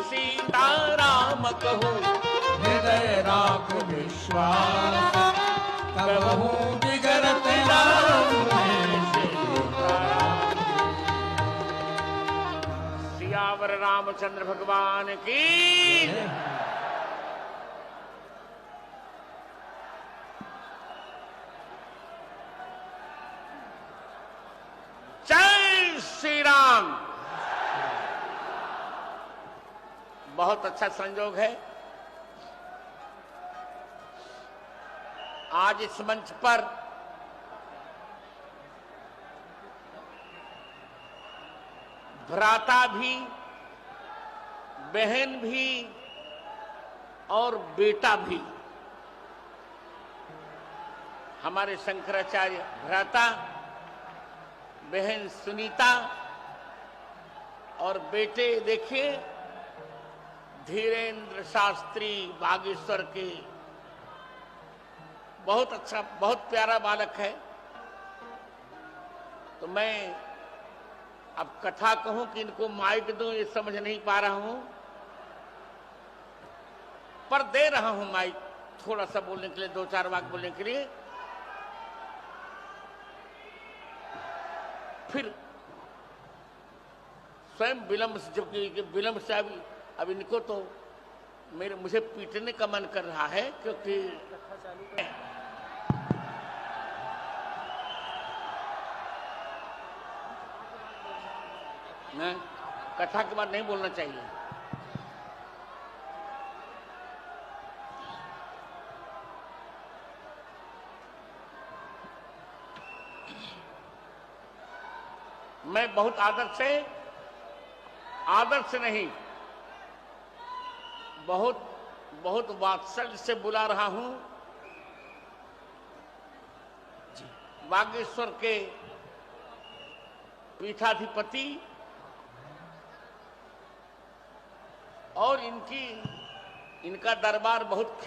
सीताराम कहूँ, हृदय राख विश्वास, कबहू बिगड़त नाम में सीताराम। सियावर रामचंद्र भगवान की। जय श्री राम। बहुत अच्छा संयोग है, आज इस मंच पर भ्राता भी, बहन भी और बेटा भी, हमारे शंकराचार्य भ्राता, बहन सुनीता और बेटे देखिए धीरेन्द्र शास्त्री बागेश्वर के। बहुत अच्छा, बहुत प्यारा बालक है। तो मैं अब कथा कहूं कि इनको माइक दूं, ये समझ नहीं पा रहा हूं, पर दे रहा हूं माइक थोड़ा सा बोलने के लिए, 2-4 वाक्य बोलने के लिए। फिर स्वयं विलंब से, जबकि विलंब से अब इनको तो मुझे पीटने का मन कर रहा है, क्योंकि मैं कथा के बाद नहीं बोलना चाहिए। मैं बहुत आदर से नहीं, बहुत वात्सल्य से बुला रहा हूं बागेश्वर के पीठाधिपति और इनका दरबार बहुत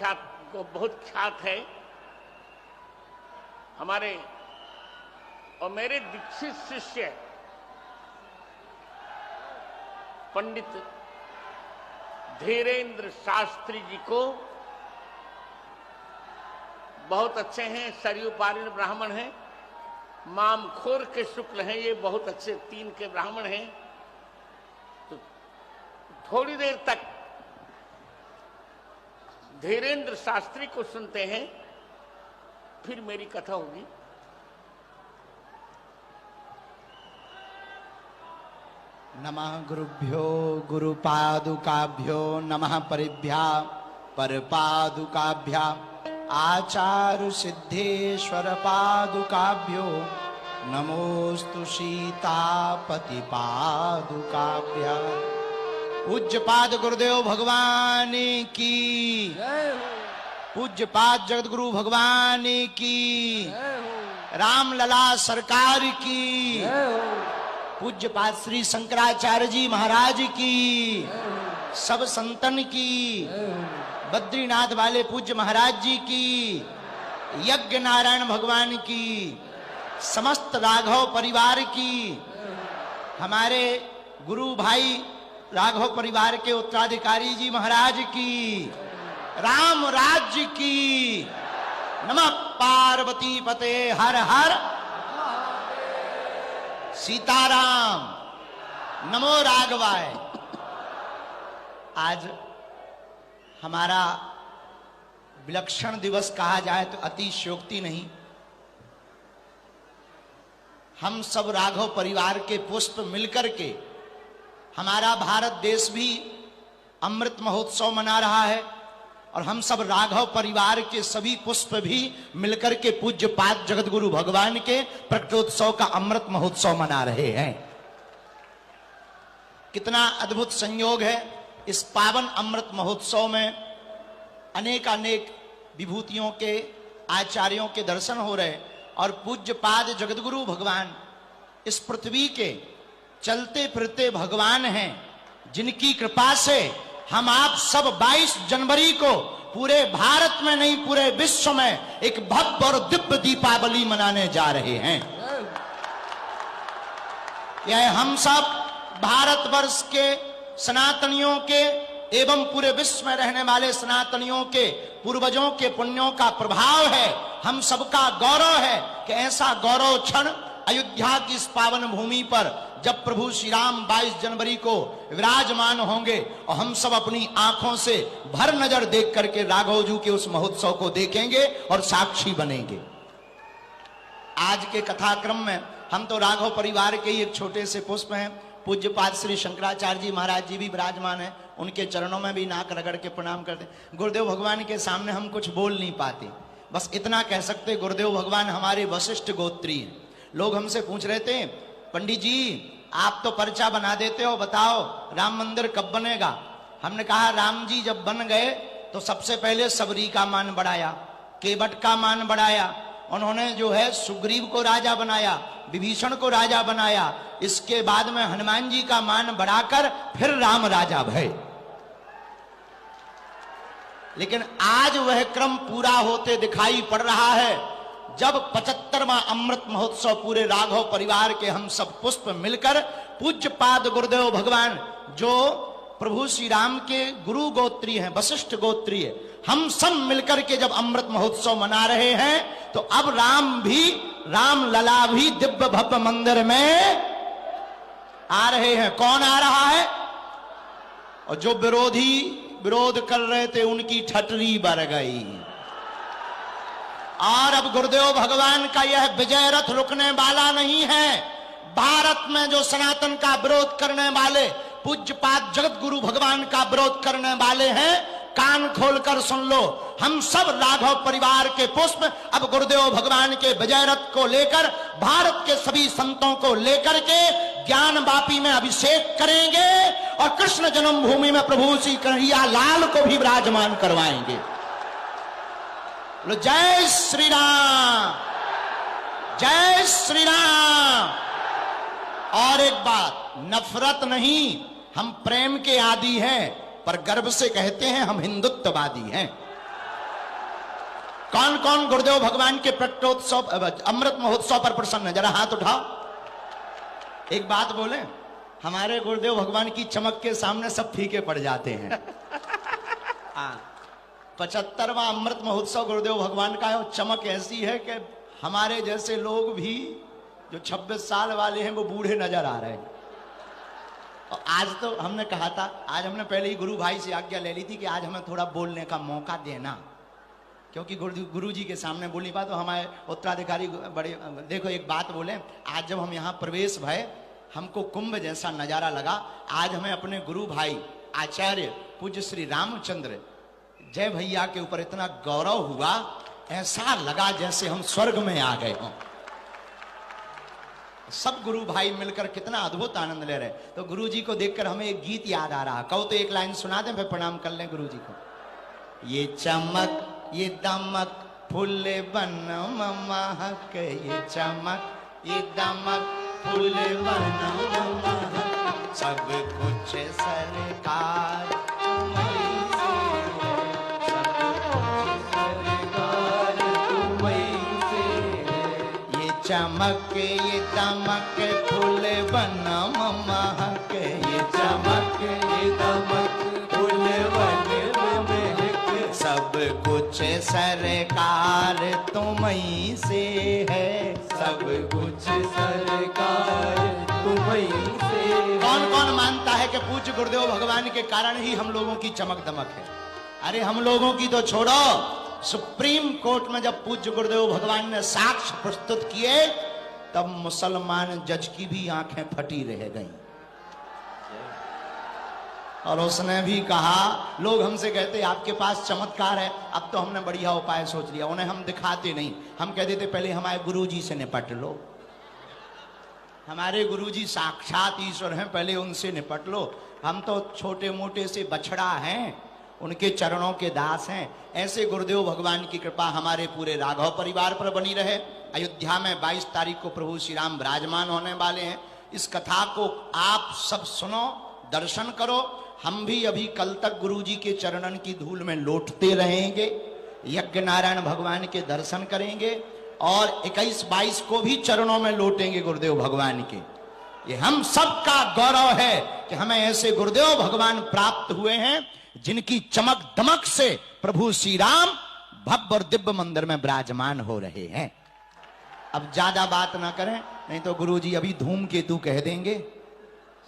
ख्यात है। हमारे और मेरे दीक्षित शिष्य पंडित धीरेन्द्र शास्त्री जी को बहुत अच्छे हैं, सरयू पारीण ब्राह्मण हैं, मामखोर के शुक्ल हैं, ये बहुत अच्छे 3 के ब्राह्मण हैं। तो थोड़ी देर तक धीरेन्द्र शास्त्री को सुनते हैं, फिर मेरी कथा होगी। नमः गुरुभ्यो गुरुपादुकाभ्यो नमः परिभ्या परपादुकाभ्या आचार्य सिद्धेश्वर पादुकाभ्यो नमोस्तु सीतापति पादुकाभ्या। पूज्यपाद गुरुदेव भगवान की, पूज्यपाद जगतगुरु भगवान की, रामलला सरकार की, पूज्यपाद श्री शंकराचार्य जी महाराज की, सब संतन की, बद्रीनाथ वाले पूज्य महाराज जी की, यज्ञ नारायण भगवान की, समस्त राघव परिवार की, हमारे गुरु भाई राघव परिवार के उत्तराधिकारी जी महाराज की, राम राज्य की। नमः पार्वती पते हर हर सीताराम, नमो राघवाय। आज हमारा विलक्षण दिवस कहा जाए तो अतिशयोक्ति नहीं। हम सब राघव परिवार के पुष्प मिलकर के, हमारा भारत देश भी अमृत महोत्सव मना रहा है और हम सब राघव परिवार के सभी पुष्प भी मिलकर के पूज्य पाद जगतगुरु भगवान के प्रकटोत्सव का अमृत महोत्सव मना रहे हैं। कितना अद्भुत संयोग है। इस पावन अमृत महोत्सव में अनेक विभूतियों के, आचार्यों के दर्शन हो रहे और पूज्य पाद जगतगुरु भगवान इस पृथ्वी के चलते फिरते भगवान हैं, जिनकी कृपा से हम आप सब 22 जनवरी को पूरे भारत में नहीं पूरे विश्व में एक भव्य और दिव्य दीपावली मनाने जा रहे हैं। यह हम सब भारतवर्ष के सनातनियों के एवं पूरे विश्व में रहने वाले सनातनियों के पूर्वजों के पुण्यों का प्रभाव है, हम सबका गौरव है कि ऐसा गौरव क्षण अयोध्या की इस पावन भूमि पर जब प्रभु श्री राम 22 जनवरी को विराजमान होंगे और हम सब अपनी आंखों से भर नजर देख करके राघव जी के उस महोत्सव को देखेंगे और साक्षी बनेंगे। आज के कथाक्रम में हम तो राघव परिवार के ही एक छोटे से पुष्प हैं। पूज्यपाद श्री शंकराचार्य जी महाराज जी भी विराजमान हैं, उनके चरणों में भी नाक रगड़ के प्रणाम करते हैं। गुरुदेव भगवान के सामने हम कुछ बोल नहीं पाते, बस इतना कह सकते गुरुदेव भगवान हमारे वशिष्ठ गोत्री हैं। लोग हमसे पूछ रहे थे, पंडित जी आप तो पर्चा बना देते हो, बताओ राम मंदिर कब बनेगा। हमने कहा राम जी जब बन गए तो सबसे पहले सबरी का मान बढ़ाया, केवट का मान बढ़ाया, उन्होंने जो है सुग्रीव को राजा बनाया, विभीषण को राजा बनाया, इसके बाद में हनुमान जी का मान बढ़ाकर फिर राम राजा भये। लेकिन आज वह क्रम पूरा होते दिखाई पड़ रहा है जब 75वां अमृत महोत्सव पूरे राघव परिवार के हम सब पुष्प मिलकर पूज्यपाद गुरुदेव भगवान जो प्रभु श्री राम के गुरु गोत्री हैं, वशिष्ठ गोत्री है, हम सब मिलकर के जब अमृत महोत्सव मना रहे हैं तो अब राम लला भी दिव्य भव्य मंदिर में आ रहे हैं। कौन आ रहा है? और जो विरोधी विरोध कर रहे थे उनकी ठटरी बढ़ गई। और अब गुरुदेव भगवान का यह विजय रथ रुकने वाला नहीं है। भारत में जो सनातन का विरोध करने वाले, पूज्यपाद जगत गुरु भगवान का विरोध करने वाले हैं, कान खोलकर सुन लो, हम सब राघव परिवार के पुष्प अब गुरुदेव भगवान के विजय रथ को लेकर भारत के सभी संतों को लेकर के ज्ञान वापी में अभिषेक करेंगे और कृष्ण जन्मभूमि में प्रभु श्री कन्हैया लाल को भी विराजमान करवाएंगे। जय श्री राम, जय श्री राम। और एक बात, नफरत नहीं, हम प्रेम के आदी हैं, पर गर्व से कहते हैं हम हिंदुत्ववादी हैं। कौन कौन गुरुदेव भगवान के प्रकटोत्सव अमृत महोत्सव पर प्रसन्न है? जरा हाथ उठाओ। एक बात बोले, हमारे गुरुदेव भगवान की चमक के सामने सब फीके पड़ जाते हैं। 75वां अमृत महोत्सव गुरुदेव भगवान का है और चमक ऐसी है कि हमारे जैसे लोग भी जो 26 साल वाले हैं वो बूढ़े नजर आ रहे हैं। और आज तो हमने कहा था, आज हमने पहले ही गुरु भाई से आज्ञा ले ली थी कि आज हमें थोड़ा बोलने का मौका देना, क्योंकि गुरु जी के सामने बोल नहीं पाए तो हमारे उत्तराधिकारी बड़े। देखो एक बात बोले, आज जब हम यहाँ प्रवेश भय हमको कुंभ जैसा नजारा लगा। आज हमें अपने गुरु भाई आचार्य पूज्य श्री रामचंद्र जय भैया के ऊपर इतना गौरव हुआ, ऐसा लगा जैसे हम स्वर्ग में आ गए हों। सब गुरु भाई मिलकर कितना अद्भुत आनंद ले रहे। तो गुरु जी को देखकर हमें एक गीत याद आ रहा। कहो तो एक लाइन सुना दें, फिर प्रणाम कर लें गुरु जी को। ये चमक ये दमक फूल बन महक, ये चमक ये दमक फूल बन महक, सब कुछ सरकार चमक ये दमक फूल बन महक, ये चमक ये दमक फूल बन महक, सब कुछ सरकार तुम्हीं से है, सब कुछ सरकार तुम्हीं से। कौन कौन मानता है कि पूज्य गुरुदेव भगवान के कारण ही हम लोगों की चमक दमक है? अरे हम लोगों की तो छोड़ो, सुप्रीम कोर्ट में जब पूज्य गुरुदेव भगवान ने साक्ष्य प्रस्तुत किए तब मुसलमान जज की भी आंखें फटी रह गईं। और उसने भी कहा, लोग हमसे कहते आपके पास चमत्कार है, अब तो हमने बढ़िया उपाय सोच लिया। उन्हें हम दिखाते नहीं, हम कह देते पहले हमारे गुरुजी से निपट लो। हमारे गुरुजी साक्षात ईश्वर हैं, पहले उनसे निपट लो। हम तो छोटे मोटे से बछड़ा हैं, उनके चरणों के दास हैं। ऐसे गुरुदेव भगवान की कृपा हमारे पूरे राघव परिवार पर बनी रहे। अयोध्या में 22 तारीख को प्रभु श्री राम विराजमान होने वाले हैं। इस कथा को आप सब सुनो, दर्शन करो। हम भी अभी कल तक गुरु जी के चरणन की धूल में लौटते रहेंगे, यज्ञ नारायण भगवान के दर्शन करेंगे और 21-22 को भी चरणों में लौटेंगे गुरुदेव भगवान के। ये हम सबका गौरव है कि हमें ऐसे गुरुदेव भगवान प्राप्त हुए हैं जिनकी चमक दमक से प्रभु श्री राम भव्य और दिव्य मंदिर में विराजमान हो रहे हैं। अब ज्यादा बात ना करें, नहीं तो गुरुजी अभी धूमकेतु कह देंगे,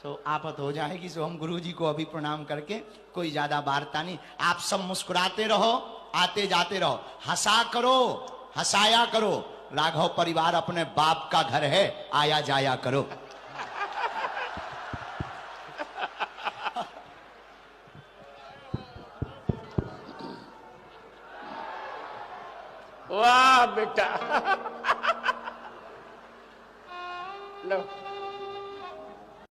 सो आफत हो जाएगी। सो हम गुरुजी को अभी प्रणाम करके कोई ज्यादा वार्ता नहीं। आप सब मुस्कुराते रहो, आते जाते रहो, हंसा करो, हंसाया करो। राघव परिवार अपने बाप का घर है, आया जाया करो। वाह बेटा लो